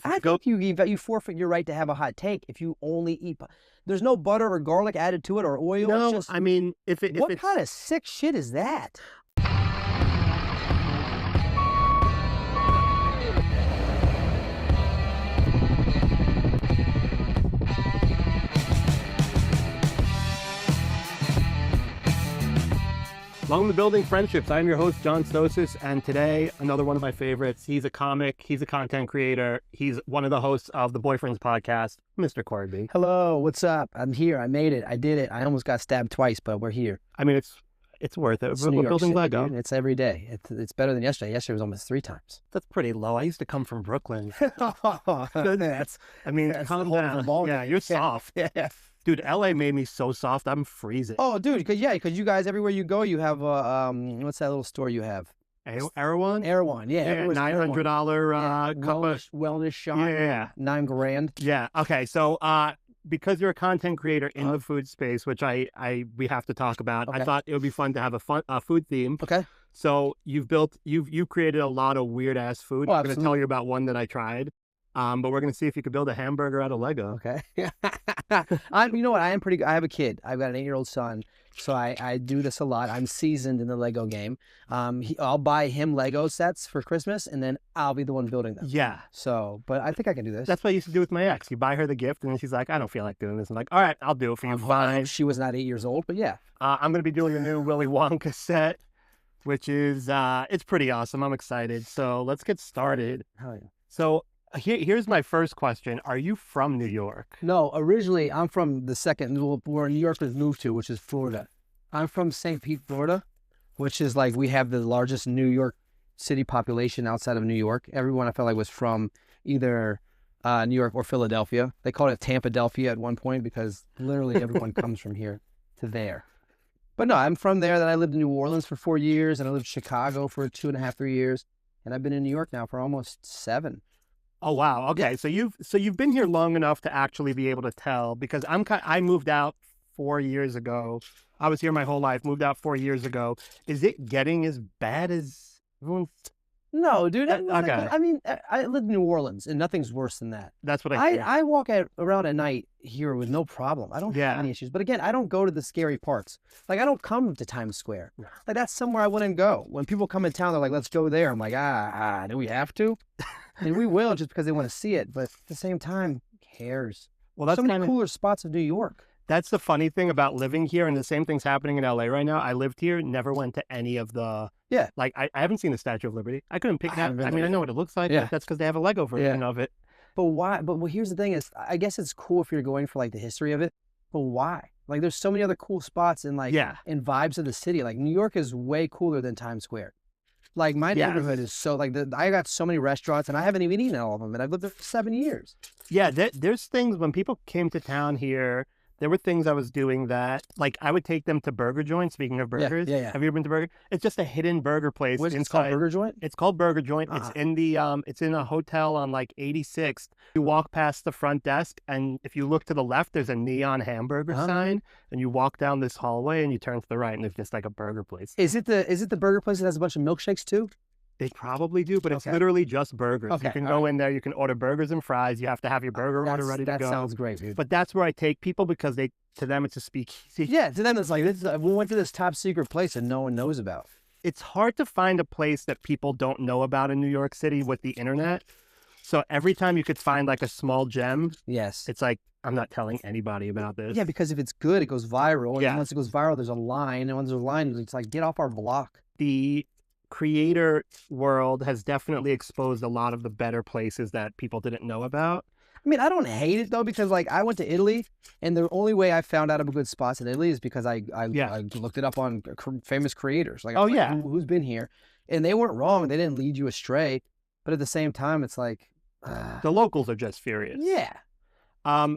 I think you forfeit your right to have a hot take if you only eat. There's no butter or garlic added to it or oil. No, it's just, I mean, what kind of sick shit is that? Welcome to Building Friendships. I'm your host, John Stosis, and today, another one of my favorites. He's a comic, he's a content creator, he's one of the hosts of the Boyfriends podcast, Mr. Corby. Hello, what's up? I'm here. I made it. I did it. I almost got stabbed twice, but we're here. I mean, it's worth it. We're building City, Lego. Dude. It's every day. It's better than yesterday. Yesterday was almost 3 times. That's pretty low. I used to come from Brooklyn. That's calm down. Yeah, you're soft. Yeah. Dude, LA made me so soft. I'm freezing. Oh, dude, because you guys, everywhere you go, you have what's that little store you have? Erewhon? Erewhon, yeah. $900 cup of wellness shop. Yeah. $9,000. Yeah. Okay. So, because you're a content creator in the food space, which we have to talk about, okay. I thought it would be fun to have a food theme. Okay. So you've created a lot of weird ass food. I'm going to tell you about one that I tried. But we're going to see if you could build a hamburger out of Lego. Okay. You know what? I am pretty good. I have a kid. I've got an 8-year-old son. So I do this a lot. I'm seasoned in the Lego game. I'll buy him Lego sets for Christmas, and then I'll be the one building them. Yeah. So, but I think I can do this. That's what I used to do with my ex. You buy her the gift, and then she's like, I don't feel like doing this. I'm like, all right, I'll do it for you. Fine. She was not 8 years old, but yeah. I'm going to be doing a new Willy Wonka set, which is, it's pretty awesome. I'm excited. So let's get started. Hell yeah. So here's my first question. Are you from New York? No, originally I'm from the where New Yorkers moved to, which is Florida. I'm from St. Pete, Florida, which is like, we have the largest New York City population outside of New York. Everyone I felt like was from either New York or Philadelphia. They called it Tampa-delphia at one point because literally everyone comes from here to there. But no, I'm from there. Then I lived in New Orleans for 4 years, and I lived in Chicago for 2.5, 3 years. And I've been in New York now for almost 7. Oh, wow. Okay. So you've been here long enough to actually be able to tell, because I moved out 4 years ago. I was here my whole life, moved out 4 years ago. Is it getting as bad as everyone's? No, dude. Okay. I mean, I live in New Orleans, and nothing's worse than that. That's what I walk around at night here with no problem. I don't have any issues. But again, I don't go to the scary parts. Like, I don't come to Times Square. Like, that's somewhere I wouldn't go. When people come in town, they're like, let's go there. I'm like, do we have to? And we will, just because they want to see it. But at the same time, who cares? Well, that's so many cooler spots of New York. That's the funny thing about living here, and the same thing's happening in LA right now. I lived here, never went to any of the... Yeah. Like, I haven't seen the Statue of Liberty. I couldn't pick that. I mean, I know what it looks like. Yeah. But that's because they have a Lego version of it. But why? But here's the thing is, I guess it's cool if you're going for, like, the history of it. But why? Like, there's so many other cool spots and, like, and vibes of the city. Like, New York is way cooler than Times Square. Like, my neighborhood is so, like, I got so many restaurants, and I haven't even eaten all of them, and I've lived there for 7 years. Yeah, there's things, when people came to town here, there were things I was doing that, like, I would take them to Burger Joint. Speaking of burgers, yeah. Have you ever been to Burger? It's just a hidden burger place. It's called Burger Joint? It's called Burger Joint. It's in it's in a hotel on like 86th. You walk past the front desk, and if you look to the left, there's a neon hamburger sign, and you walk down this hallway, and you turn to the right, and there's just like a burger place. Is it the burger place that has a bunch of milkshakes too? They probably do, but it's literally just burgers. Okay. You can go in there, you can order burgers and fries. You have to have your burger order ready to go. That sounds great, dude. But that's where I take people, because to them it's a speakeasy. Yeah, to them it's like, we went to this top secret place that no one knows about. It's hard to find a place that people don't know about in New York City with the internet. So every time you could find like a small gem, it's like, I'm not telling anybody about this. Yeah, because if it's good, it goes viral. And once it goes viral, there's a line. And once there's a line, it's like, get off our block. The creator world has definitely exposed a lot of the better places that people didn't know about. I mean, I don't hate it though, because like, I went to Italy, and the only way I found out about good spots in Italy is because I looked it up on famous creators. Like, who's been here, and they weren't wrong. They didn't lead you astray, but at the same time, it's like the locals are just furious. Yeah.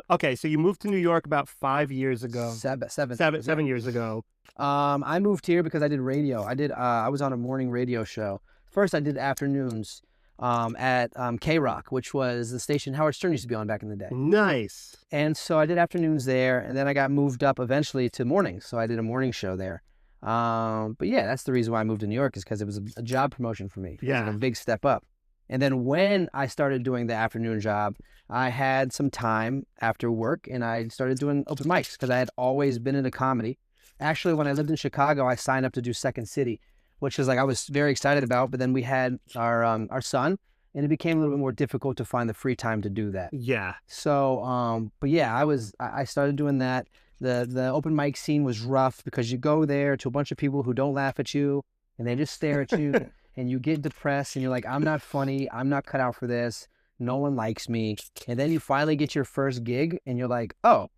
Okay, so you moved to New York about 5 years ago. 7 years ago. I moved here because I did radio. I was on a morning radio show. First, I did afternoons at K-Rock, which was the station Howard Stern used to be on back in the day. Nice. And so I did afternoons there, and then I got moved up eventually to mornings. So I did a morning show there. But yeah, that's the reason why I moved to New York, is because it was a job promotion for me. Yeah. It was a big step up. And then when I started doing the afternoon job, I had some time after work and I started doing open mics because I had always been into comedy. Actually, when I lived in Chicago, I signed up to do Second City, which is like I was very excited about. But then we had our son, and it became a little bit more difficult to find the free time to do that. Yeah. So, but yeah, I started doing that. The open mic scene was rough because you go there to a bunch of people who don't laugh at you and they just stare at you and you get depressed and you're like, I'm not funny. I'm not cut out for this. No one likes me. And then you finally get your first gig and you're like, oh,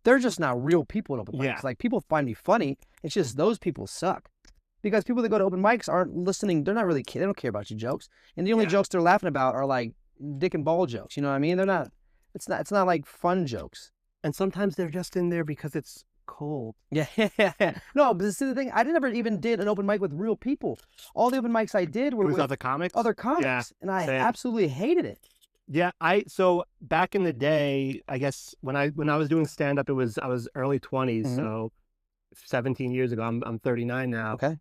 they're just not real people at open mics. Yeah. Like people find me funny. It's just those people suck. Because people that go to open mics aren't listening. They're not really, they don't care about your jokes. And the only jokes they're laughing about are like dick and ball jokes. You know what I mean? They're not, it's not like fun jokes. And sometimes they're just in there because it's cold. Yeah. No, but this is the thing. I never even did an open mic with real people. All the open mics I did were with other comics. Yeah, and I absolutely hated it. Yeah, so back in the day, I guess when I was doing stand up, I was early 20s, so 17 years ago. I'm 39 now. Okay.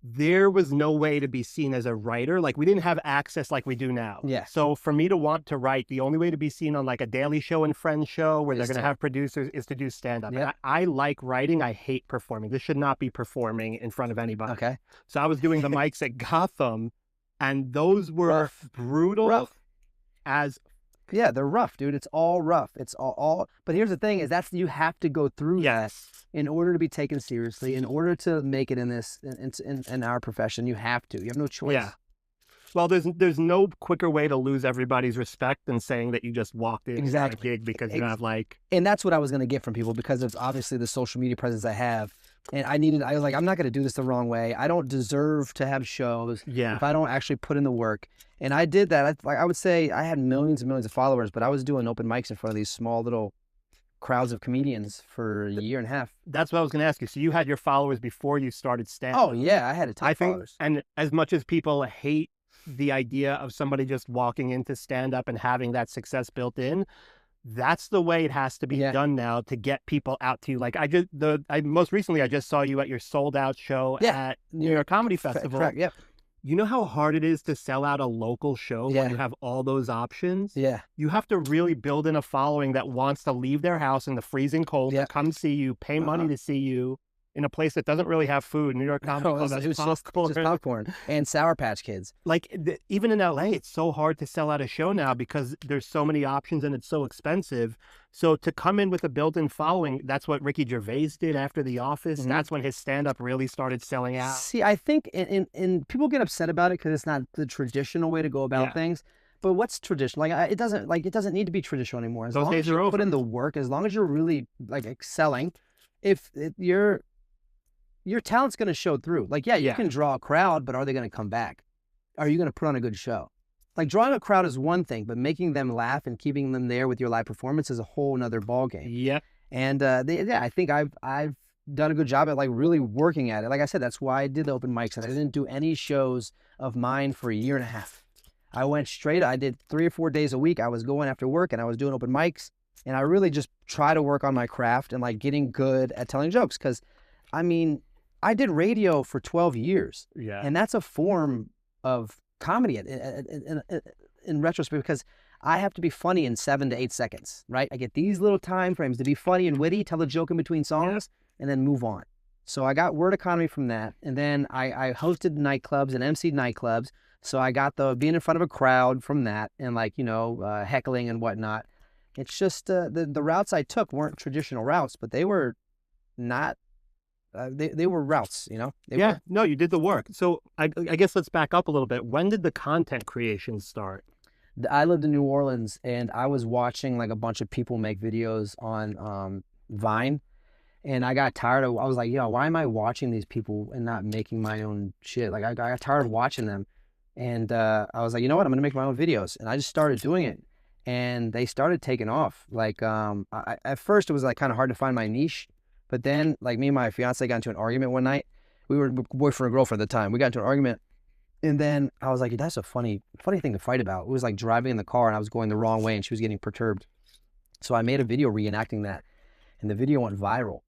There was no way to be seen as a writer. Like we didn't have access like we do now. Yeah. So for me to want to write, the only way to be seen on like a Daily Show and Friends show where they're going to have producers is to do stand up. Yep. I like writing. I hate performing. This should not be performing in front of anybody. Okay. So I was doing the mics at Gotham, and those were brutal as. Yeah, they're rough, dude. It's all rough. It's all. But here's the thing: is you have to go through that in order to be taken seriously. In order to make it in this in our profession, you have to. You have no choice. Yeah. Well, there's no quicker way to lose everybody's respect than saying that you just walked in at a gig because you have like. And that's what I was going to get from people because of obviously the social media presence I have. And I was like, I'm not going to do this the wrong way. I don't deserve to have shows if I don't actually put in the work. And I did that. I would say I had millions and millions of followers, but I was doing open mics in front of these small little crowds of comedians for a year and a half. That's what I was going to ask you. So you had your followers before you started stand-up. Oh, yeah. I had a ton of followers. And as much as people hate the idea of somebody just walking into stand-up and having that success built in, that's the way it has to be done now to get people out to you. Like most recently, I just saw you at your sold out show at New York Comedy Festival. Correct. Yep. You know how hard it is to sell out a local show when you have all those options? Yeah. You have to really build in a following that wants to leave their house in the freezing cold to come see you, pay money to see you in a place that doesn't really have food. New York Comedy Club has popcorn and Sour Patch Kids. Like even in LA, it's so hard to sell out a show now because there's so many options and it's so expensive. So to come in with a built-in following, that's what Ricky Gervais did after The Office. That's when his stand-up really started selling out. See, I think in people get upset about it because it's not the traditional way to go about things. But what's traditional? It doesn't need to be traditional anymore. As long as you put in the work, as long as you're really like excelling, your talent's going to show through. You can draw a crowd, but are they going to come back? Are you going to put on a good show? Like drawing a crowd is one thing, but making them laugh and keeping them there with your live performance is a whole nother ballgame. Yep. And I think I've done a good job at like really working at it. Like I said, that's why I did the open mics and I didn't do any shows of mine for a year and a half. I went straight. I did 3 or 4 days a week. I was going after work and I was doing open mics and I really just try to work on my craft and like getting good at telling jokes. Cause I mean, I did radio for 12 years. Yeah. And that's a form of comedy in retrospect because I have to be funny in 7 to 8 seconds, right? I get these little time frames to be funny and witty, tell a joke in between songs, and then move on. So I got word economy from that. And then I hosted nightclubs and emceed nightclubs. So I got the being in front of a crowd from that and heckling and whatnot. It's just the routes I took weren't traditional routes, but they were not they were routes, you know? No, you did the work. So I guess let's back up a little bit. When did the content creation start? I lived in New Orleans and I was watching like a bunch of people make videos on Vine. And I got tired I was like, why am I watching these people and not making my own shit? Like I got tired of watching them. And I was like, you know what? I'm going to make my own videos. And I just started doing it. And they started taking off. Like at first it was like kind of hard to find my niche. But then, like, me and my fiance got into an argument one night. We were boyfriend and girlfriend at the time. We got into an argument. And then I was like, that's a funny thing to fight about. It was like driving in the car and I was going the wrong way and she was getting perturbed. So I made a video reenacting that. And the video went viral.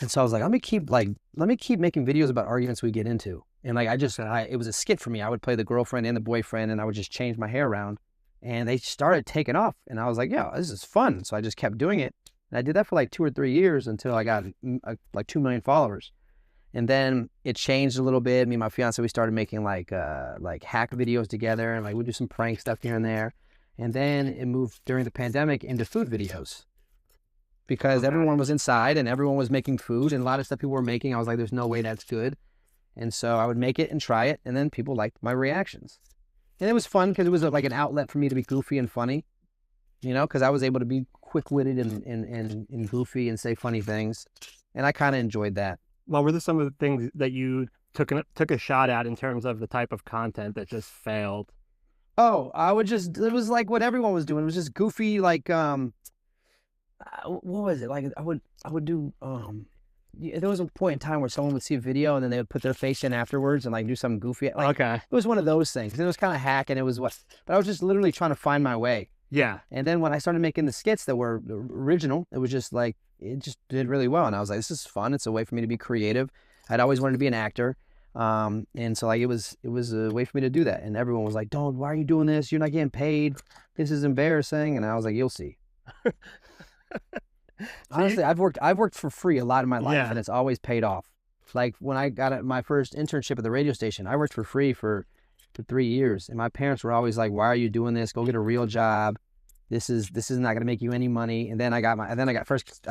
And so I was like, let me keep making videos about arguments we get into. And like, it was a skit for me. I would play the girlfriend and the boyfriend, and I would just change my hair around. And they started taking off. And I was like, yeah, this is fun. So I just kept doing it. And I did that for like 2 or 3 years until I got like 2 million followers. And then it changed a little bit. Me and my fiance, we started making like hack videos together, and like we do some prank stuff here and there. And then it moved during the pandemic into food videos, because everyone was inside and everyone was making food, and a lot of stuff people were making, I was like, there's no way that's good. And so I would make it and try it, and then people liked my reactions. And it was fun because it was like an outlet for me to be goofy and funny, you know, because I was able to be quick-witted and goofy and say funny things. And I kind of enjoyed that. What were some of the things that you took a shot at in terms of the type of content that just failed? Oh, it was like what everyone was doing. It was just goofy, like, what was it? Like, I would do, there was a point in time where someone would see a video and then they would put their face in afterwards and like do something goofy. Like, okay. It was one of those things. It was kind of hack, and it was but I was just literally trying to find my way. Yeah. And then when I started making the skits that were original, it was just like, it just did really well. And I was like, this is fun. It's a way for me to be creative. I'd always wanted to be an actor. And so like, it was a way for me to do that. And everyone was like, don't, why are you doing this? You're not getting paid. This is embarrassing. And I was like, you'll see. Honestly, I've worked for free a lot of my life, and it's always paid off. Like when I got my first internship at the radio station, I worked for free for 3 years, and my parents were always like, why are you doing this? Go get a real job. This is not going to make you any money. And then I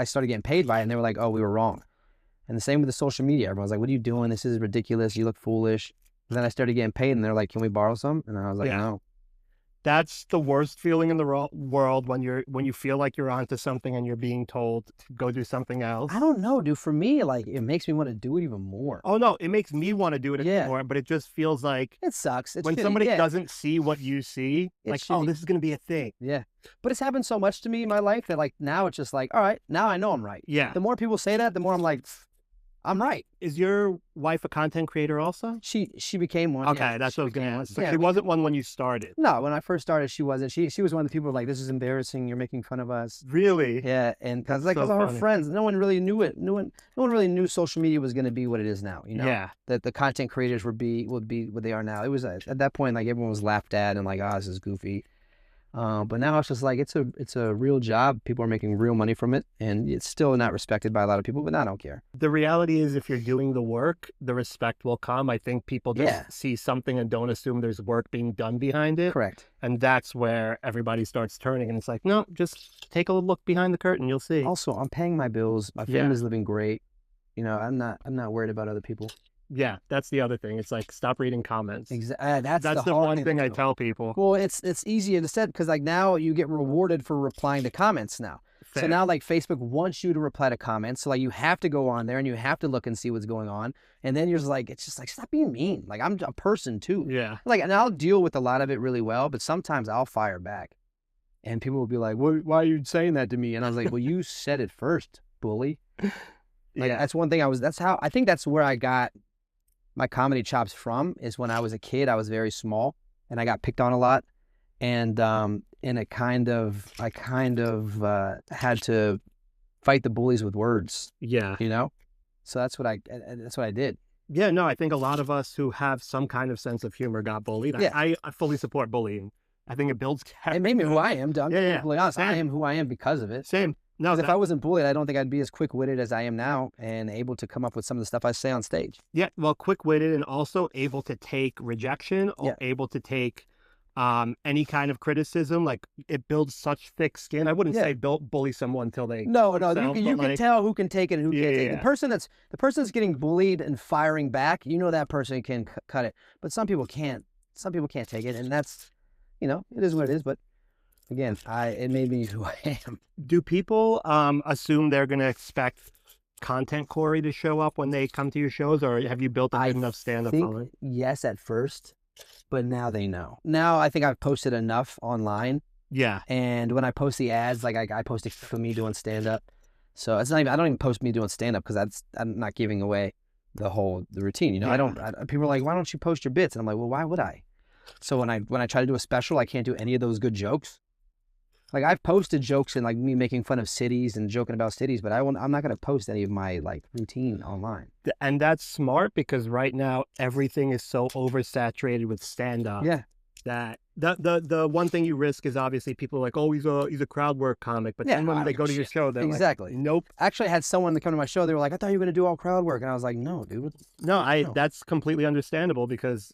started getting paid by it, and they were like, oh, we were wrong. And the same with the social media. Everyone was like, what are you doing? This is ridiculous. You look foolish. And then I started getting paid, and they're like, can we borrow some? And I was like, no. That's the worst feeling in the world, when you feel like you're onto something and you're being told to go do something else. I don't know, dude. For me, like, it makes me want to do it even more. Oh no, it makes me want to do it even more, but it just feels like it sucks. It's when somebody doesn't see what you see, like, oh, this is gonna be a thing. Yeah, but it's happened so much to me in my life that like now it's just like, all right, now I know I'm right. Yeah. The more people say that, the more I'm like, I'm right. Is your wife a content creator also? She became one. Okay, that's what I was going to ask. So she wasn't one when you started? No, when I first started, she wasn't. She was one of the people like, this is embarrassing. You're making fun of us. Really? Yeah, and because of her friends, no one really knew it. No one really knew social media was going to be what it is now. You know? Yeah. That the content creators would be what they are now. It was at that point, like, everyone was laughed at and like, oh, this is goofy. But now it's just like, it's a real job. People are making real money from it, and it's still not respected by a lot of people, but I don't care. The reality is, if you're doing the work, the respect will come. I think people just see something and don't assume there's work being done behind it. Correct. And that's where everybody starts turning, and it's like, no, just take a look behind the curtain. You'll see. Also, I'm paying my bills. My family's living great. You know, I'm not worried about other people. Yeah, that's the other thing. It's like, stop reading comments. Exactly. That's the one thing I tell people. Well, it's easier to say, because like now you get rewarded for replying to comments now. Fair. So now like Facebook wants you to reply to comments. So like you have to go on there and you have to look and see what's going on. And then you're just like, it's just like, stop being mean. Like, I'm a person too. Yeah. Like, and I'll deal with a lot of it really well, but sometimes I'll fire back. And people will be like, why are you saying that to me? And I was like, well, you said it first, bully. Like, that's one thing I think that's where I got my comedy chops from, is when I was a kid. I was very small and I got picked on a lot, and I kind of had to fight the bullies with words. Yeah, you know. So that's what I did. Yeah, no, I think a lot of us who have some kind of sense of humor got bullied. Yeah. I fully support bullying. I think it builds character. It made me who I am. I'm completely honest. I am who I am because of it. Same. No, if I wasn't bullied, I don't think I'd be as quick-witted as I am now, and able to come up with some of the stuff I say on stage. Yeah, well, quick-witted, and also able to take rejection, or able to take any kind of criticism. Like, it builds such thick skin. I wouldn't say bully someone till they no. You can tell who can take it and who can't take it. The person that's getting bullied and firing back, you know, that person can cut it. But some people can't. Some people can't take it, and that's, you know, it is what it is. But again, it made me who I am. Do people assume they're going to expect content Corey to show up when they come to your shows, or have you built up enough stand-up following? Yes, at first, but now they know. Now I think I've posted enough online. Yeah. And when I post the ads, like I post it for me doing stand-up. So it's not even, I don't even post me doing stand-up, because I'm not giving away the routine. You know, people are like, why don't you post your bits? And I'm like, well, why would I? So when I try to do a special, I can't do any of those good jokes. Like I've posted jokes and like me making fun of cities and joking about cities, but I'm not gonna post any of my like routine online. And that's smart because right now everything is so oversaturated with stand-up. Yeah. That the one thing you risk is obviously people are like, oh, he's a crowd work comic, but then when they go to your show, they're exactly like, nope. Actually, I had someone that come to my show. They were like, I thought you were gonna do all crowd work, and I was like, no, dude. No, that's completely understandable because,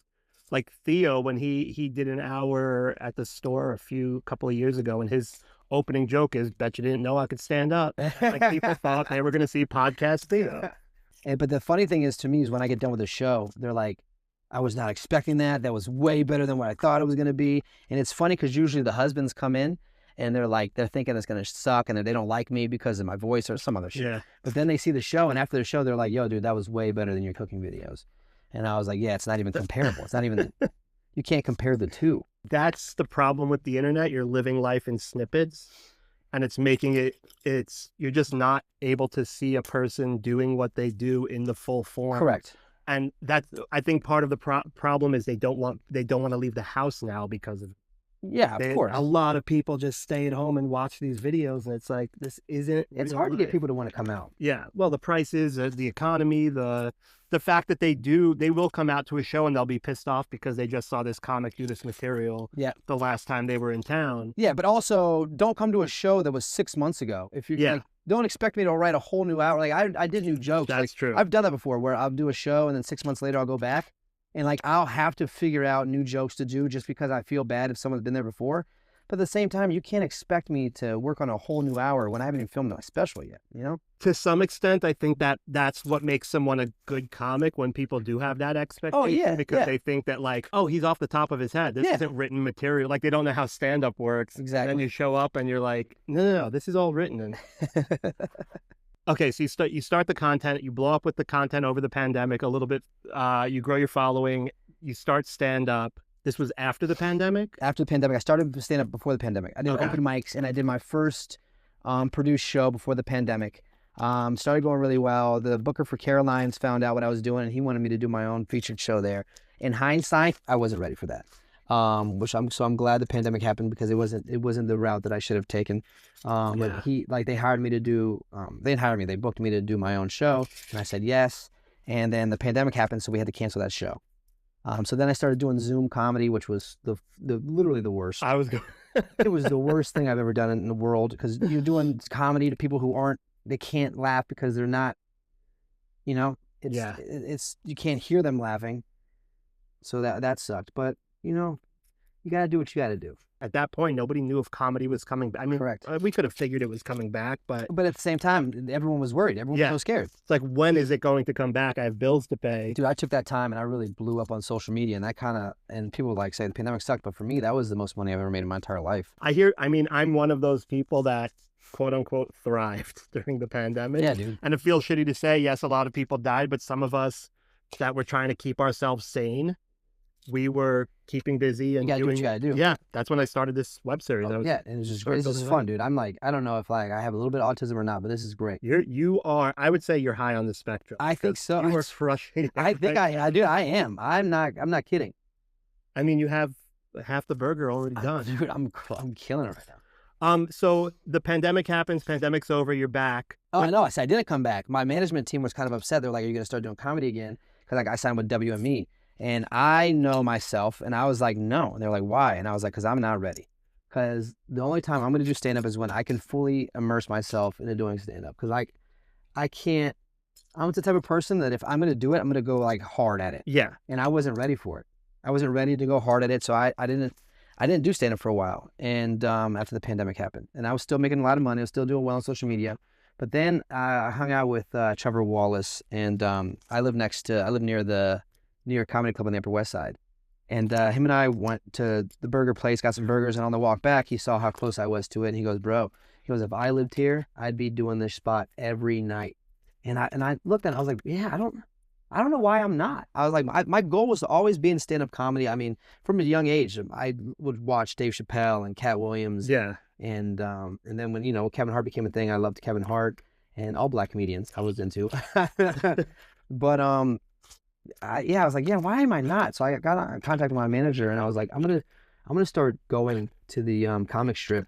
like Theo, when he did an hour at the store a couple of years ago, and his opening joke is, "Bet you didn't know I could stand up." Like people thought they were gonna see podcast Theo. But the funny thing is, to me, is when I get done with the show, they're like, I was not expecting that. That was way better than what I thought it was going to be. And it's funny because usually the husbands come in and they're thinking it's going to suck and that they don't like me because of my voice or some other shit. Yeah. But then they see the show, and after the show, they're like, yo, dude, that was way better than your cooking videos. And I was like, yeah, it's not even comparable. It's not even, you can't compare the two. That's the problem with the internet. You're living life in snippets, and it's making you're just not able to see a person doing what they do in the full form. Correct. And that's, I think, part of the problem is they don't want to leave the house now because of. Yeah, of course. A lot of people just stay at home and watch these videos, and it's like, this isn't. It's hard to get people to want to come out. Yeah. Well, the prices, the economy, the fact that they will come out to a show and they'll be pissed off because they just saw this comic do this material. Yeah. The last time they were in town. Yeah, but also don't come to a show that was 6 months ago. If you like, don't expect me to write a whole new hour. Like I did new jokes. That's true. I've done that before, where I'll do a show and then 6 months later I'll go back, and like I'll have to figure out new jokes to do just because I feel bad if someone's been there before. But at the same time, you can't expect me to work on a whole new hour when I haven't even filmed my special yet, you know? To some extent, I think that's what makes someone a good comic, when people do have that expectation. Oh, yeah. Because they think that, like, oh, he's off the top of his head. This isn't written material. Like, they don't know how stand-up works. Exactly. And then you show up and you're like, no, this is all written. Okay, so you start the content. You blow up with the content over the pandemic a little bit. You grow your following. You start stand-up. This was after the pandemic? After the pandemic. I started stand-up before the pandemic. I did open mics, and I did my first produced show before the pandemic. Started going really well. The booker for Caroline's found out what I was doing, and he wanted me to do my own featured show there. In hindsight, I wasn't ready for that. I'm glad the pandemic happened, because it wasn't the route that I should have taken. But they hired me to do, they didn't hire me, they booked me to do my own show, and I said yes. And then the pandemic happened, so we had to cancel that show. So then I started doing Zoom comedy, which was literally the worst. It was the worst thing I've ever done in the world, because you're doing comedy to people who they can't laugh because they're not, you know, it's you can't hear them laughing. So that sucked. But, you know, you got to do what you got to do. At that point, nobody knew if comedy was coming back. I mean, correct. We could have figured it was coming back, but at the same time, everyone was worried. Everyone was so scared. It's like, when is it going to come back? I have bills to pay. Dude, I took that time and I really blew up on social media, and people like say the pandemic sucked, but for me, that was the most money I've ever made in my entire life. I'm one of those people that, quote unquote, thrived during the pandemic. Yeah, dude. And it feels shitty to say, yes, a lot of people died, but some of us that were trying to keep ourselves sane, we were keeping busy and doing what you gotta do. Yeah, that's when I started this web series. And it was just great. This is fun, dude. I'm like, I don't know if like I have a little bit of autism or not, but this is great. You are. I would say you're high on the spectrum. I think so. You are frustrating. I think I do. I am. I'm not kidding. I mean, you have half the burger already done, dude. I'm killing it right now. So the pandemic happens. Pandemic's over. You're back. Oh, I know. I didn't come back. My management team was kind of upset. They're like, "Are you gonna start doing comedy again?" Because like I signed with WME. And I know myself, and I was like, no. And they're like, why? And I was like, because I'm not ready. Because the only time I'm going to do stand-up is when I can fully immerse myself into doing stand-up. Because I can't, I'm the type of person that if I'm going to do it, I'm going to go like hard at it. Yeah. And I wasn't ready for it. I wasn't ready to go hard at it. So I didn't do stand-up for a while. And after the pandemic happened. And I was still making a lot of money. I was still doing well on social media. But then I hung out with Trevor Wallace. And I live near the New York Comedy Club on the Upper West Side. And him and I went to the burger place, got some burgers, and on the walk back, he saw how close I was to it. And he goes, bro, if I lived here, I'd be doing this spot every night. And I looked at it, I was like, yeah, I don't know why I'm not. I was like, my goal was to always be in stand-up comedy. I mean, from a young age, I would watch Dave Chappelle and Cat Williams. Yeah. And then when, you know, Kevin Hart became a thing, I loved Kevin Hart and all black comedians I was into. But, I was like, yeah, why am I not? So I got in contact with my manager, and I was like, I'm gonna start going to the comic strip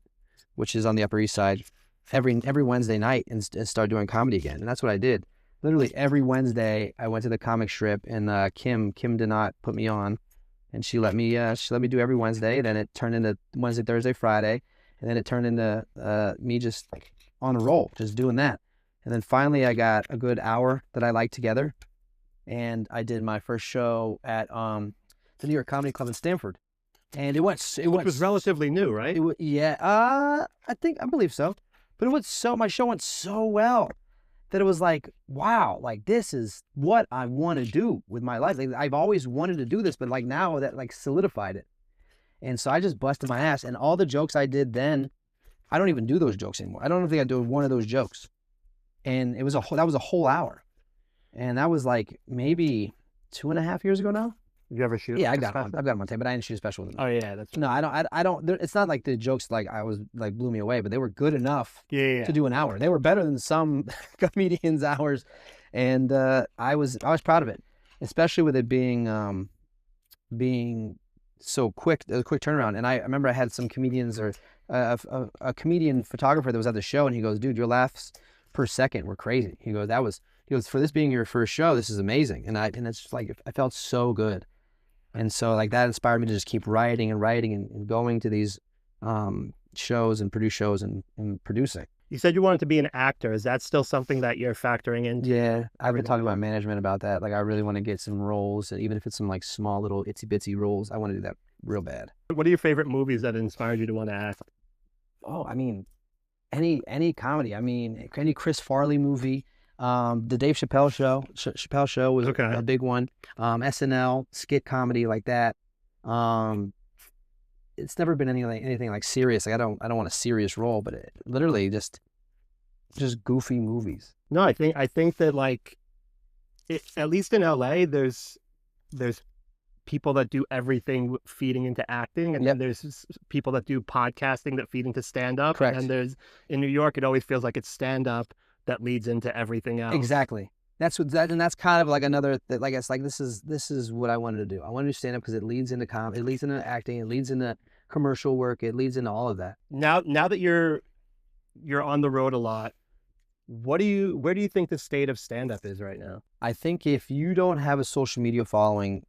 which is on the Upper East Side, every Wednesday night and start doing comedy again. And that's what I did. Literally every Wednesday, I went to the comic strip, and Kim did not put me on, and she let me do every Wednesday. Then it turned into Wednesday, Thursday, Friday, and then it turned into me just on a roll, just doing that. And then finally, I got a good hour that I liked together, and I did my first show at the New York Comedy Club in Stamford, and it was relatively new, right? I believe so, but my show went so well that it was like, wow, like this is what I want to do with my life. Like, I've always wanted to do this, but like now that like solidified it. And so I just busted my ass, and all the jokes I did then, I don't even do those jokes anymore. I don't think I do one of those jokes. And that was a whole hour. And that was like maybe 2.5 years ago now. Did you ever shoot? Yeah, I've got them on tape, but I didn't shoot a special with them. Oh yeah, that's no, I don't. It's not like the jokes like blew me away, but they were good enough to do an hour. They were better than some comedians' hours, and I was proud of it, especially with it being so quick, a quick turnaround. And I remember I had some comedians or a comedian photographer that was at the show, and he goes, "Dude, your laughs per second were crazy." He goes, for this being your first show, this is amazing. And it's just like, I felt so good. And so like that inspired me to just keep writing and going to these shows and produce shows and producing. You said you wanted to be an actor. Is that still something that you're factoring into? Yeah, I've been talking to my management about that. Like I really want to get some roles, and even if it's some like small little itsy bitsy roles, I want to do that real bad. What are your favorite movies that inspired you to want to act? Oh, I mean, any comedy. I mean, any Chris Farley movie. The Dave Chappelle show was a big one. SNL, skit comedy like that. It's never been anything like serious. Like I don't want a serious role, but literally just goofy movies. No, I think that like, at least in LA, there's people that do everything feeding into acting, and then there's people that do podcasting that feed into stand up. Correct. And there's in New York, it always feels like it's stand up that leads into everything else. Exactly. That's kind of like another, like it's like this is what I wanted to do. I wanted to stand up because it leads into comedy, it leads into acting, it leads into commercial work, it leads into all of that. Now that you're on the road a lot, where do you think the state of stand up is right now? I think if you don't have a social media following,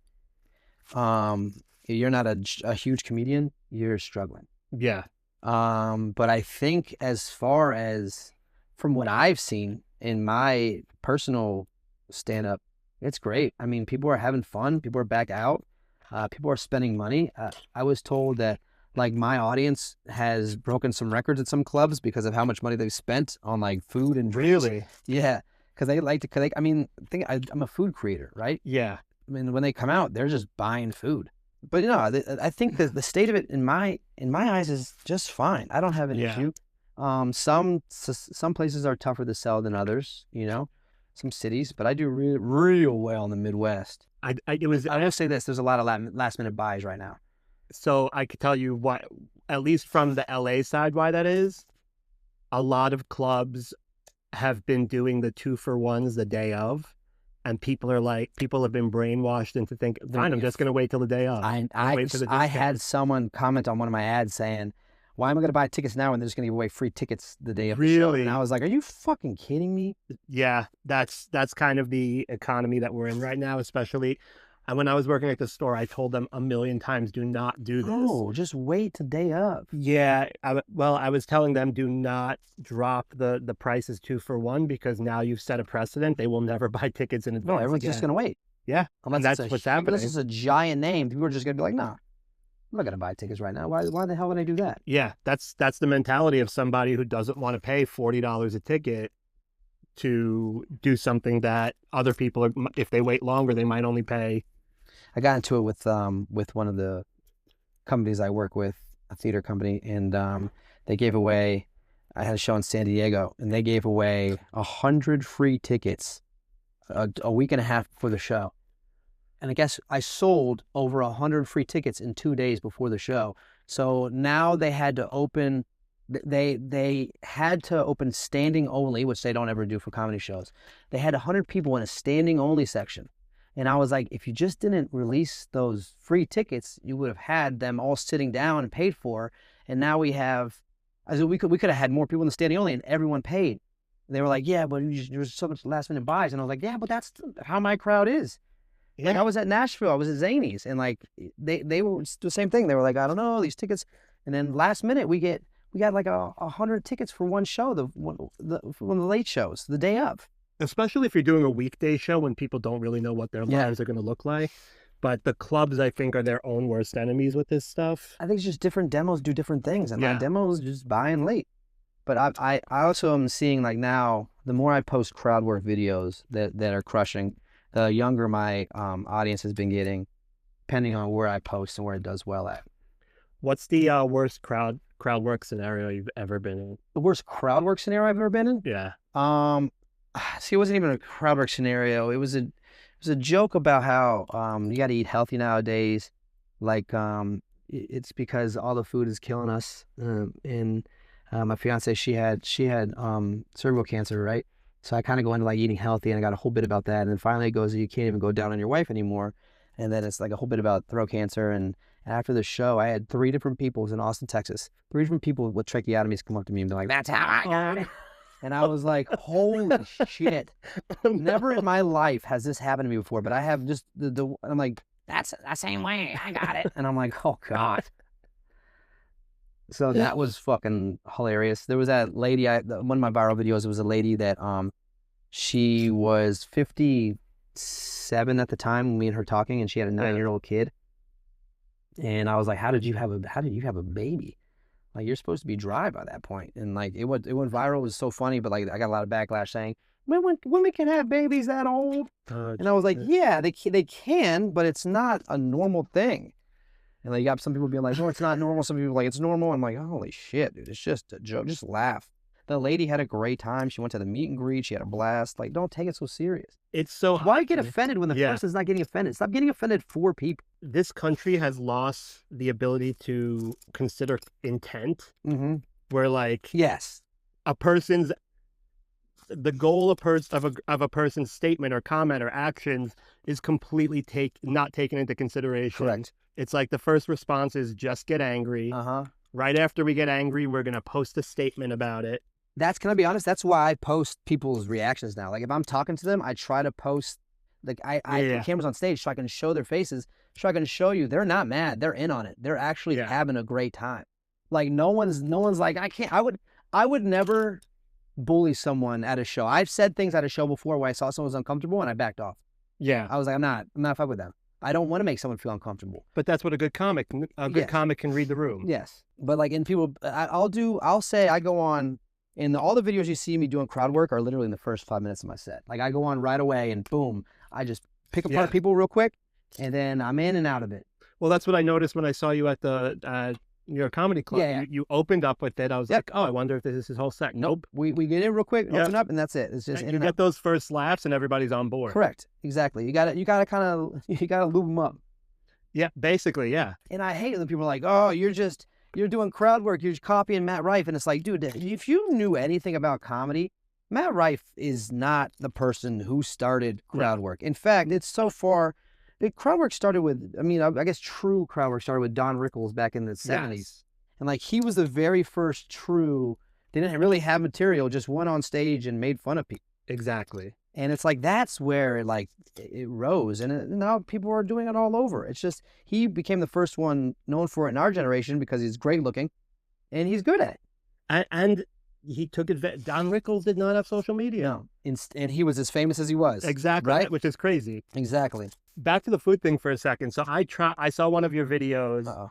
you're not a huge comedian, you're struggling. Yeah. But I think as far as from what I've seen in my personal stand-up, it's great. I mean, people are having fun. People are back out. People are spending money. I was told that like my audience has broken some records at some clubs because of how much money they've spent on like food and drinks. Really? Yeah, because they like to collect. I mean, I'm a food creator, right? Yeah. I mean, when they come out, they're just buying food. But I think that the state of it in my eyes is just fine. I don't have an issue. Some places are tougher to sell than others, some cities, but I do real well in the Midwest. I will say this, there's a lot of last minute buys right now. So I could tell you what, at least from the LA side, why that is. A lot of clubs have been doing the 2-for-1s the day of, and people have been brainwashed into thinking, fine, I'm just going to wait till the day of. I had someone comment on one of my ads saying, why am I going to buy tickets now when they're just going to give away free tickets the day of the show? And I was like, are you fucking kidding me? Yeah, that's kind of the economy that we're in right now, especially. And when I was working at the store, I told them 1,000,000 times, do not do this. Oh, just wait the day of. Yeah, I was telling them, do not drop the prices 2-for-1, because now you've set a precedent. They will never buy tickets in advance. No, everyone's just going to wait. Yeah, and that's what's happening. Unless it's a giant name, people are just going to be like, nah. I'm not going to buy tickets right now. Why the hell would I do that? Yeah, that's the mentality of somebody who doesn't want to pay $40 a ticket to do something that other people, if they wait longer, they might only pay. I got into it with one of the companies I work with, a theater company, and they gave away, I had a show in San Diego, and they gave away 100 free tickets a week and a half before the show. And I guess I sold over 100 free tickets in 2 days before the show. So now they had to open, they had to open standing only, which they don't ever do for comedy shows. They had 100 people in a standing only section. And I was like, if you just didn't release those free tickets, you would have had them all sitting down and paid for. And now we have I said, we could have had more people in the standing only, and everyone paid. And they were like, yeah, but there's so much last minute buys. And I was like, yeah, but that's how my crowd is. Yeah. Like, I was at Nashville, I was at Zany's, and like they were the same thing. They were like, I don't know, these tickets. And then last minute we got like 100 tickets for one show, one of the late shows, the day of. Especially if you're doing a weekday show when people don't really know what their lives are going to look like. But the clubs, I think, are their own worst enemies with this stuff. I think it's just different demos do different things, and my demos just buying late. But I also am seeing, like, now, the more I post crowd work videos that are crushing, the younger my audience has been getting, depending on where I post and where it does well at. What's the worst crowd work scenario you've ever been in? The worst crowd work scenario I've ever been in? Yeah. See, it wasn't even a crowd work scenario. It was a joke about how you got to eat healthy nowadays. Like, it's because all the food is killing us. And my fiance, she had cervical cancer, right? So I kind of go into like eating healthy, and I got a whole bit about that. And then finally it goes, you can't even go down on your wife anymore. And then it's like a whole bit about throat cancer. And after the show, I had 3 different people, it was in Austin, Texas, 3 different people with tracheotomies come up to me and be like, that's how I got it. And I was like, holy shit. Never in my life has this happened to me before, but I have just I'm like, that's the same way. I got it. And I'm like, oh God. So that was fucking hilarious. There was that lady, one of my viral videos, it was a lady that she was 57 at the time when me and her talking, and she had a 9-year-old kid. And I was like, how did you have a baby? Like, you're supposed to be dry by that point. And like, it went viral. It was so funny, but like, I got a lot of backlash saying, women can have babies that old. And I was like, yeah, they can, but it's not a normal thing. And like, you got some people being like, no, it's not normal. Some people are like, it's normal. I'm like, holy shit, dude, it's just a joke. Just laugh. The lady had a great time. She went to the meet and greet. She had a blast. Like, don't take it so serious. It's so Why get offended when the person's not getting offended? Stop getting offended for people. This country has lost the ability to consider intent. Mm-hmm. Where like, yes, the goal of a person's statement or comment or actions is completely not taken into consideration. Correct. It's like the first response is just get angry. Right after we get angry, we're going to post a statement about it. Can I be honest? That's why I post people's reactions now. Like, if I'm talking to them, I try to post, like, I put cameras on stage so I can show their faces, so I can show you they're not mad. They're in on it. They're actually having a great time. Like, no one's like, I would never bully someone at a show. I've said things at a show before where I saw someone was uncomfortable and I backed off. Yeah. I was like, I'm not fucking with them. I don't want to make someone feel uncomfortable. But that's what a good comic can read the room. Yes. But like, in people, I'll say I go on, and all the videos you see me doing crowd work are literally in the first 5 minutes of my set. Like, I go on right away and boom, I just pick apart people real quick, and then I'm in and out of it. Well, that's what I noticed when I saw you at the New York Comedy Club. Yeah. You opened up with it. I was like, oh, I wonder if this is his whole set. Nope. We get in real quick, open up, and that's it. It's just in and you get those first laughs, and everybody's on board. Correct. Exactly. You gotta lube them up. Yeah, basically, yeah. And I hate when people are like, oh, you're doing crowd work, you're copying Matt Rife. And it's like, dude, if you knew anything about comedy, Matt Rife is not the person who started crowd work. In fact, it's so far, crowd work started with, I guess true crowd work started with Don Rickles back in the 70s. And like, he was the very first true, they didn't really have material, just went on stage and made fun of people. Exactly. And it's like, that's where it rose. And now people are doing it all over. It's just, he became the first one known for it in our generation because he's great looking and he's good at it. And he took advantage. Don Rickles did not have social media. No. And he was as famous as he was. Exactly. Right? Which is crazy. Exactly. Back to the food thing for a second. So I saw one of your videos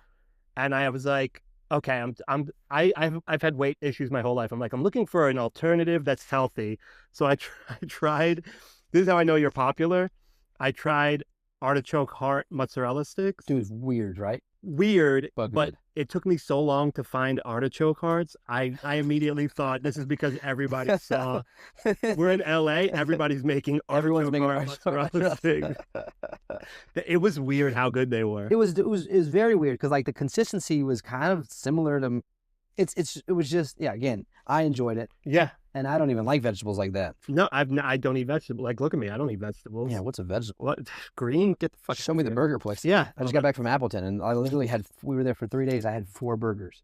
and I was like, okay, I've had weight issues my whole life. I'm like, I'm looking for an alternative that's healthy. So I tried, this is how I know you're popular. I tried artichoke heart mozzarella sticks. Dude, it's weird, right? Weird, but it took me so long to find artichoke hearts. I immediately thought this is because everybody saw. We're in LA. Everybody's making artichoke heart mozzarella sticks. It was weird how good they were. It was very weird because like the consistency was kind of similar to. It was just again, I enjoyed it. Yeah. And I don't even like vegetables like that. No, I don't eat vegetables. Like, look at me. I don't eat vegetables. Yeah, what's a vegetable? What? Green? Get the fuck. Show me the burger place. Yeah. I just got back from Appleton, and I literally we were there for 3 days. I had 4 burgers.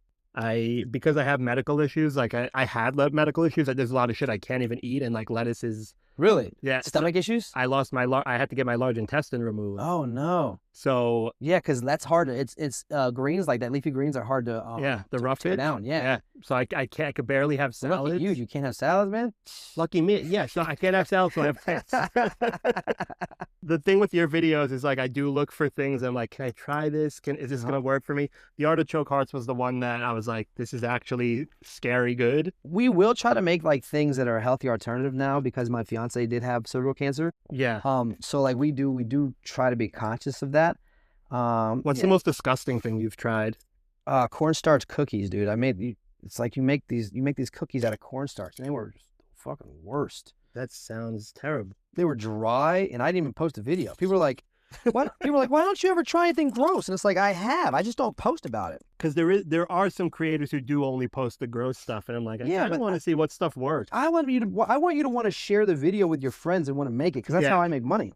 Because I have medical issues, like I had medical issues, like there's a lot of shit I can't even eat, and like lettuce is Really? Yeah. Stomach issues? I lost I had to get my large intestine removed. Oh no. So Yeah, because that's hard. It's greens like that. Leafy greens are hard to yeah, the rough tear it down. Yeah. So I could barely have salads. Lucky you. You can't have salads, man. Lucky me. Yeah, so I can't have salads, so I have plants. The thing with your videos is like I do look for things. I'm like, can I try this? Is this gonna work for me? The artichoke hearts was the one that I was like, this is actually scary good. We will try to make like things that are a healthy alternative now because my fiance did have cervical cancer. Yeah. So like we do try to be conscious of that. What's the most disgusting thing you've tried? Cornstarch cookies, dude. It's like you make these cookies out of cornstarch, and they were just the fucking worst. That sounds terrible. They were dry, and I didn't even post a video. People were like, "What?" People were like, "Why don't you ever try anything gross?" And it's like, I just don't post about it. Because there are some creators who do only post the gross stuff, and I'm like, I want to see what stuff works. I want you to want to share the video with your friends and want to make it, because that's how I make money.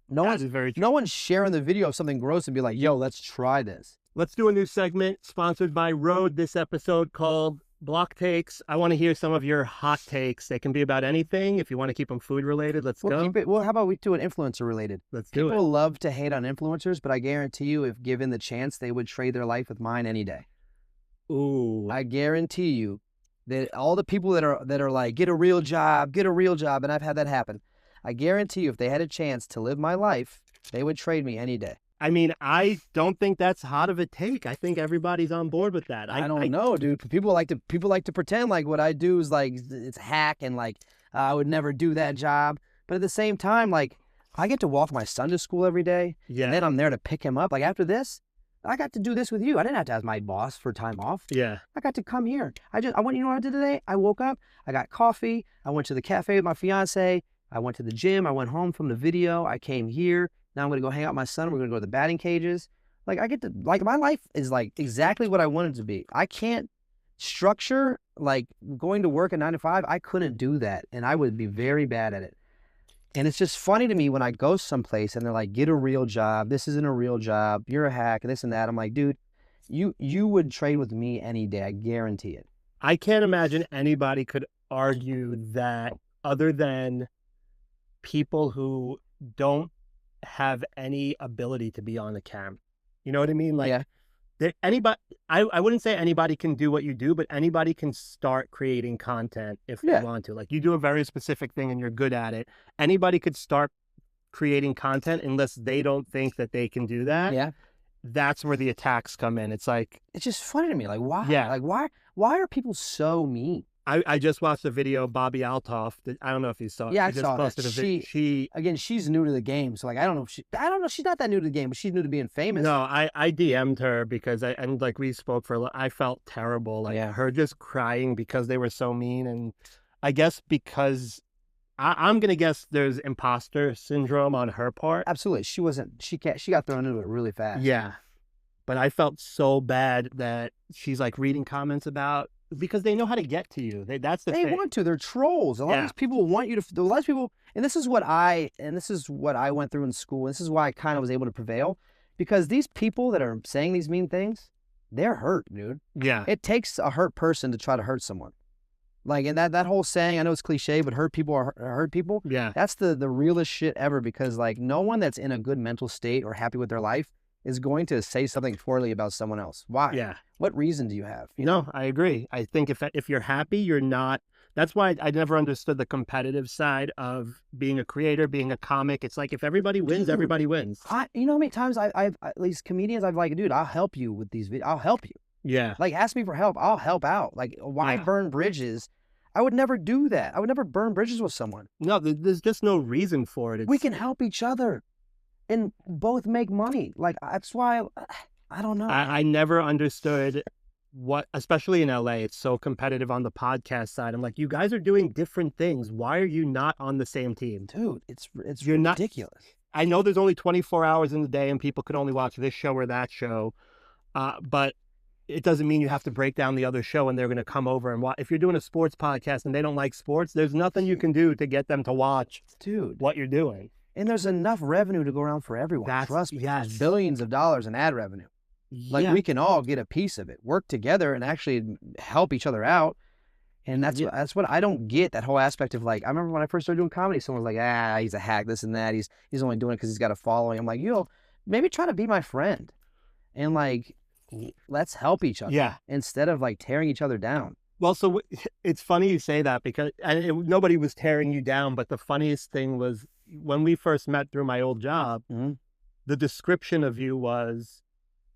No one's sharing the video of something gross and be like, "Yo, let's try this." Let's do a new segment sponsored by Rode this episode called Block Takes. I want to hear some of your hot takes. They can be about anything. If you want to keep them food related, let's go. Well, how about we do an influencer related? Let's do it. People love to hate on influencers, but I guarantee you, if given the chance, they would trade their life with mine any day. Ooh. I guarantee you that all the people that are like, get a real job, and I've had that happen. I guarantee you, if they had a chance to live my life, they would trade me any day. I mean, I don't think that's hot of a take. I think everybody's on board with that. I don't know, dude. People like to pretend like what I do is like it's hack and like I would never do that job. But at the same time, like I get to walk my son to school every day. Yeah. And then I'm there to pick him up. Like after this, I got to do this with you. I didn't have to ask my boss for time off. Yeah. I got to come here. You know what I did today? I woke up, I got coffee, I went to the cafe with my fiance, I went to the gym, I went home from the video, I came here. Now I'm going to go hang out with my son. We're going to go to the batting cages. Like I get to, like my life is like exactly what I wanted to be. I can't structure like going to work at 9 to 5. I couldn't do that. And I would be very bad at it. And it's just funny to me when I go someplace and they're like, get a real job. This isn't a real job. You're a hack and this and that. I'm like, dude, you would trade with me any day. I guarantee it. I can't imagine anybody could argue that other than people who don't have any ability to be on the camera. You know what I mean? Like anybody, I wouldn't say anybody can do what you do, but anybody can start creating content if they want to. Like you do a very specific thing and you're good at it. Anybody could start creating content unless they don't think that they can do that. Yeah. That's where the attacks come in. It's like, it's just funny to me. Like why? Yeah. Like why are people so mean? I just watched a video of Bobby Altoff. I don't know if you saw it. Yeah, I saw that. Again, she's new to the game. So like, I don't know. She's not that new to the game, but she's new to being famous. No, I DM'd her because we spoke for a little. I felt terrible. Like her just crying because they were so mean. And I guess because I'm going to guess there's imposter syndrome on her part. Absolutely. She got thrown into it really fast. Yeah. But I felt so bad that she's like reading comments about, because they know how to get to you. That's the thing. They want to. They're trolls. A lot of these people want you to. A lot of people, and this is what I went through in school. This is why I kind of was able to prevail, because these people that are saying these mean things, they're hurt, dude. Yeah. It takes a hurt person to try to hurt someone. Like, and that whole saying, I know it's cliche, but hurt people are hurt people. Yeah. That's the realest shit ever, because like no one that's in a good mental state or happy with their life is going to say something poorly about someone else. Why? Yeah. What reason do you have? No, I agree. I think if you're happy, you're not. That's why I never understood the competitive side of being a creator, being a comic. It's like if everybody wins, everybody wins. You know how many times I've at least comedians I've like, dude, I'll help you with these videos. I'll help you. Yeah. Like ask me for help. I'll help out. Like why burn bridges? I would never do that. I would never burn bridges with someone. No, there's just no reason for it. We can help each other and both make money. Like, that's why I don't know. I never understood what, especially in LA, it's so competitive on the podcast side. I'm like, you guys are doing different things. Why are you not on the same team? Dude, it's ridiculous. I know there's only 24 hours in the day and people could only watch this show or that show. But it doesn't mean you have to break down the other show and they're going to come over and watch. If you're doing a sports podcast and they don't like sports, there's nothing you can do to get them to watch what you're doing. And there's enough revenue to go around for everyone. Trust me. Yes. Billions of dollars in ad revenue. Like Yeah. we can all get a piece of it, work together, and actually help each other out. And that's what I don't get, that whole aspect of like, I remember when I first started doing comedy, someone was like, he's a hack, this and that. He's only doing it because he's got a following. I'm like, maybe try to be my friend and like, let's help each other. Yeah. Instead of like tearing each other down. Well, so it's funny you say that because nobody was tearing you down, but the funniest thing was when we first met through my old job, the description of you was,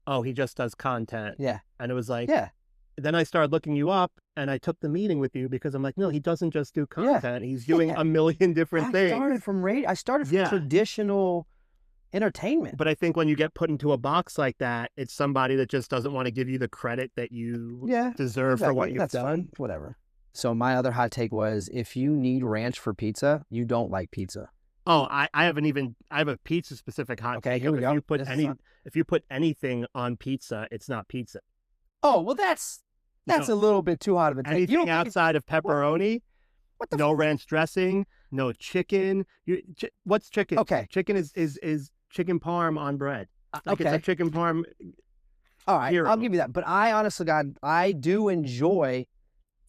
oh, he just does content. Yeah. And it was like, yeah. Then I started looking you up and I took the meeting with you because I'm like, no, he doesn't just do content. He's doing a million different things. I started from traditional entertainment. But I think when you get put into a box like that, it's somebody that just doesn't want to give you the credit that you deserve for what you've done. Fine. Whatever. So my other hot take was, if you need ranch for pizza, you don't like pizza. Oh, I have a pizza specific hot take. Here we go. If you put anything on pizza, it's not pizza. Oh, well, that's a little bit too hot of a take. Anything outside of pepperoni, no ranch dressing, no chicken. What's chicken? Okay. Chicken is chicken parm on bread. Like okay. It's a chicken parm. All right, I'll give you that. But I honestly, God, I do enjoy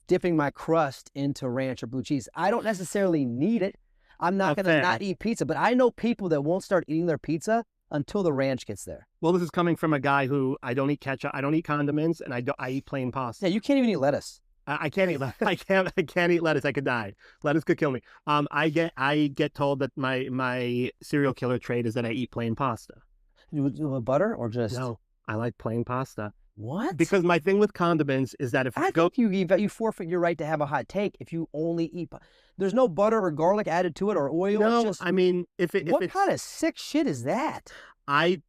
dipping my crust into ranch or blue cheese. I don't necessarily need it. I'm not going to not eat pizza, but I know people that won't start eating their pizza until the ranch gets there. Well, this is coming from a guy who I don't eat ketchup, I don't eat condiments, and I eat plain pasta. Yeah, you can't even eat lettuce. I can't eat lettuce. I can't eat lettuce. I could die. Lettuce could kill me. I get told that my serial killer trait is that I eat plain pasta. With butter or just? No, I like plain pasta. What? Because my thing with condiments is that if I think you forfeit your right to have a hot take if you only eat. There's no butter or garlic added to it or oil. No, I mean what kind of sick shit is that? I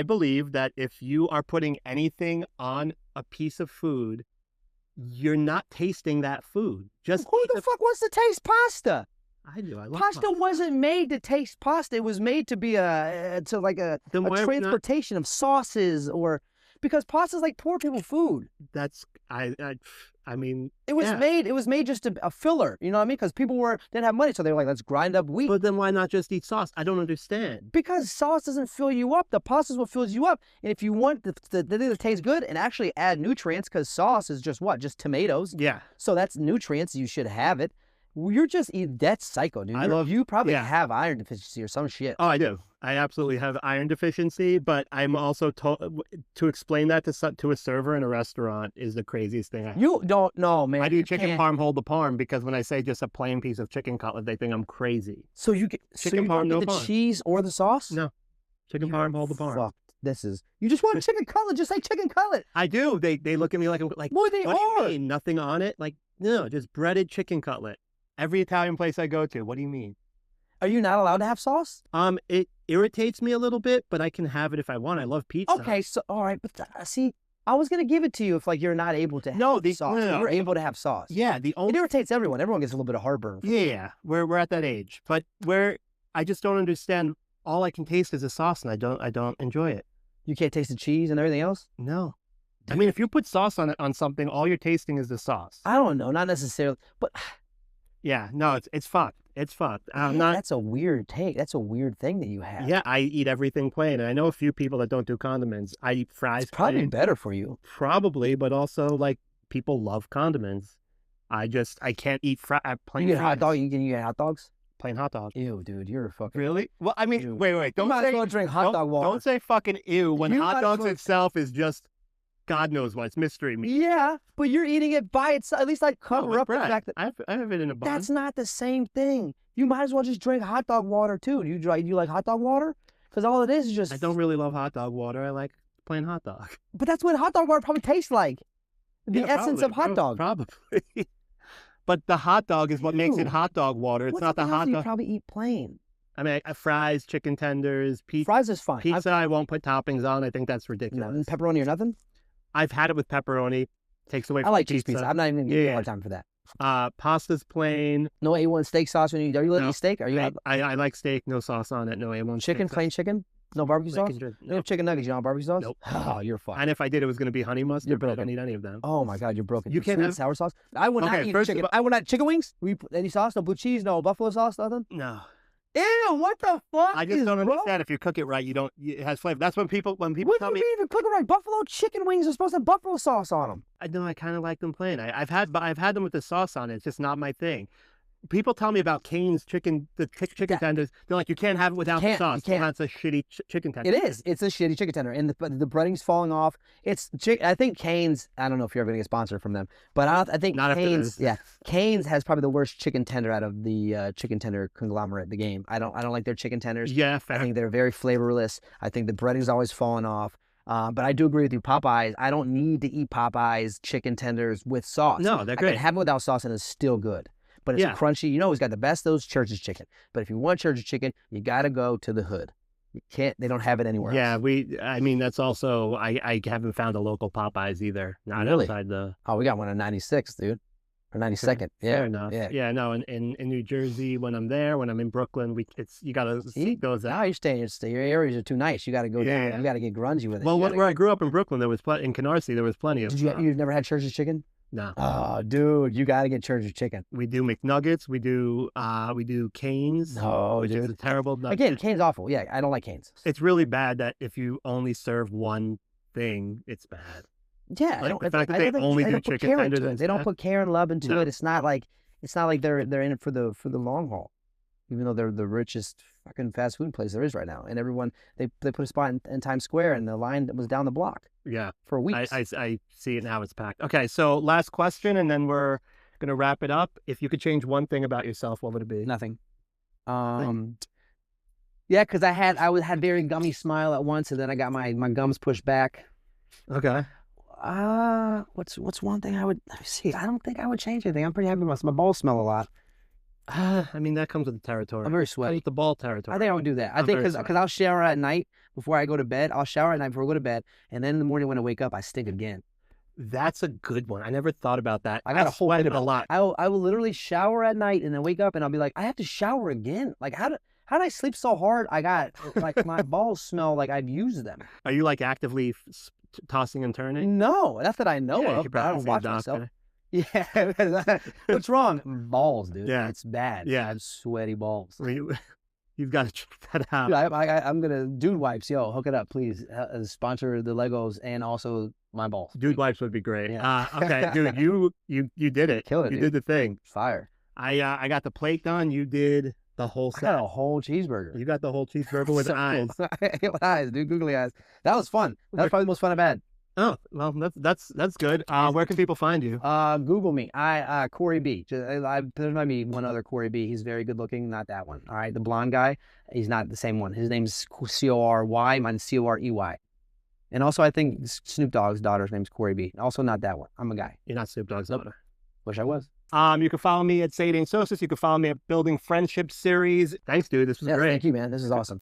believe that if you are putting anything on a piece of food, you're not tasting that food. Just who the fuck wants to taste pasta? I do. I love pasta. Wasn't made to taste pasta. It was made to be a transportation of sauces because pasta's like poor people food. That's I mean, it was made just a filler. You know what I mean? Because people didn't have money, so they were like, let's grind up wheat. But then why not just eat sauce? I don't understand. Because sauce doesn't fill you up. The pasta is what fills you up. And if you want the thing that tastes good and actually add nutrients, because sauce is just what? Just tomatoes. Yeah. So that's nutrients. You should have it. You're just eating. That's psycho, dude. You probably have iron deficiency or some shit. Oh, I do. I absolutely have iron deficiency, but I'm also told to explain that to a server in a restaurant is the craziest thing. You don't know, man. I do chicken parm, hold the parm, because when I say just a plain piece of chicken cutlet, they think I'm crazy. So you get chicken parm, no the parm. Cheese or the sauce? No, chicken parm, hold the parm. Fuck. You just want chicken cutlet. Just say chicken cutlet. I do. They look at me like Boy, they what are. Do you mean? Nothing on it? Like, no, just breaded chicken cutlet. Every Italian place I go to. What do you mean? Are you not allowed to have sauce? It irritates me a little bit, but I can have it if I want. I love pizza. Okay, so all right, but see, I was gonna give it to you if you're not able to have sauce. No. You're able to have sauce. Yeah, it irritates everyone. Everyone gets a little bit of heartburn. Yeah, we're at that age, but I just don't understand. All I can taste is the sauce, and I don't enjoy it. You can't taste the cheese and everything else? No. I mean, if you put sauce on something, all you're tasting is the sauce. I don't know, not necessarily, but. Yeah, no, it's fucked. It's fucked. That's a weird take. That's a weird thing that you have. Yeah, I eat everything plain. And I know a few people that don't do condiments. I eat fries. It's probably better for you. Probably, but also like people love condiments. I can't eat plain. You get hot dog. You get hot dogs. Plain hot dog. Ew, dude, you're a fucking. Really? Well, I mean, ew. Wait. Don't say. Go drink hot dog water. Don't say fucking ew when hot dogs itself is just. God knows what. It's mystery meat. Yeah, but you're eating it by itself. At least I cover up the fact that I have it in a bun. That's not the same thing. You might as well just drink hot dog water too. Do you like hot dog water? Because all it is just. I don't really love hot dog water. I like plain hot dog. But that's what hot dog water probably tastes like. The essence of hot dog. Probably. But the hot dog is what makes it hot dog water. It's not the hot dog. You probably eat plain. I mean, fries, chicken tenders, pizza. Fries is fine. Pizza, I won't put toppings on. I think that's ridiculous. No, pepperoni or nothing? I've had it with pepperoni. Takes away from I like cheese pizza. I'm not even going to give you a hard time for that. Pasta's plain. No A1 steak sauce. Are you letting eat steak? Are you? I like steak, no sauce on it, no A1 chicken, plain chicken? No barbecue sauce? No chicken nuggets, you don't have barbecue sauce? Nope. Oh, you're fine. And if I did, it was going to be honey mustard. You're broken. I don't need any of them. Oh my God, you're broken. You can't have sour sauce? I would not eat chicken. I would not chicken wings? We put any sauce? No blue cheese? No buffalo sauce? Nothing? No. Ew, what the fuck? I just don't understand. If you cook it right, it has flavor. That's when people What tell do me. you mean even cook it right? Buffalo chicken wings are supposed to have buffalo sauce on them. I know I kind of like them plain. I've had them with the sauce on it. It's just not my thing. People tell me about Cane's chicken, chicken tenders. They're like, you can't have it without the sauce. That's a shitty chicken tender. It is. It's a shitty chicken tender, and the breading's falling off. I think Cane's. I don't know if you're ever gonna get sponsored from them, but I think Not Cane's. Yeah, Cane's has probably the worst chicken tender out of the chicken tender conglomerate, the game. I don't like their chicken tenders. Yeah, fair. I think they're very flavorless. I think the breading's always falling off. But I do agree with you. Popeyes, I don't need to eat Popeyes chicken tenders with sauce. No, they're great. I can have them without sauce, and it's still good. But it's crunchy. You know, he's got the best of those Church's chicken. But if you want Church's chicken, you got to go to the hood. You can't. They don't have it anywhere else. Yeah, I mean, that's also. I haven't found a local Popeyes either. Not Really? outside the. Oh, we got one on 96th, dude. Or 92nd. Yeah. Fair enough. Yeah. Yeah. No, in New Jersey, when I'm there, when I'm in Brooklyn, you gotta seek those out. Now you're staying. Your areas are too nice. You got to go down. Yeah. You got to get grungy with it. Well, where I grew up in Brooklyn, there was in Canarsie, there was plenty of. You've never had Church's chicken? No. Oh, dude, you got to get Church's chicken. We do McNuggets. We do Cane's. No, which dude. is a terrible. Again, Cane's awful. Yeah, I don't like Cane's. It's really bad that if you only serve one thing, it's bad. Yeah, Like the fact that they only do chicken tenders. They don't put care and love into it. It's not like they're in it for the long haul. Even though they're the richest fucking fast food place there is right now, and everyone they put a spot in Times Square, and the line was down the block. Yeah, for weeks. I see it now. It's packed. Okay, so last question, and then we're gonna wrap it up. If you could change one thing about yourself, what would it be? Nothing. Yeah, because I had very gummy smile at once, and then I got my gums pushed back. Okay. What's one thing I would let me see? I don't think I would change anything. I'm pretty happy with my balls smell a lot. I mean, that comes with the territory. I'm very sweaty. Comes with the ball territory. I think I would do that. I think because I'll shower at night before I go to bed. I'll shower at night before I go to bed, and then in the morning when I wake up, I stink again. That's a good one. I never thought about that. I got a whole sweat a lot. I will literally shower at night and then wake up and I'll be like, I have to shower again. Like how did I sleep so hard? I got like my balls smell like I've used them. Are you like actively tossing and turning? No, not that I know of. But I don't watch myself. Yeah, what's wrong? Balls, dude. Yeah, it's bad. Yeah, I have sweaty balls. You've got to check that out. Dude, I'm gonna Dude Wipes. Yo, hook it up, please. Sponsor the Legos and also my balls. Dude Wipes would be great. Yeah. Okay, dude, you did it. Killed it. You did the thing. Fire. I got the plate done. You did the whole set. I got a whole cheeseburger. You got the whole cheeseburger with eyes. With eyes, dude. Googly eyes. That was fun. That was probably the most fun I've had. Oh, well, that's good. Where can people find you? Google me. Corey B. There might be one other Corey B. He's very good looking. Not that one. All right. The blonde guy, he's not the same one. His name's Cory. Mine's Corey. And also, I think Snoop Dogg's daughter's name's Corey B. Also, not that one. I'm a guy. You're not Snoop Dogg's daughter. Wish I was. You can follow me at Sadie and Sosis. You can follow me at Building Friendship Series. Thanks, dude. This was great. Thank you, man. This is awesome.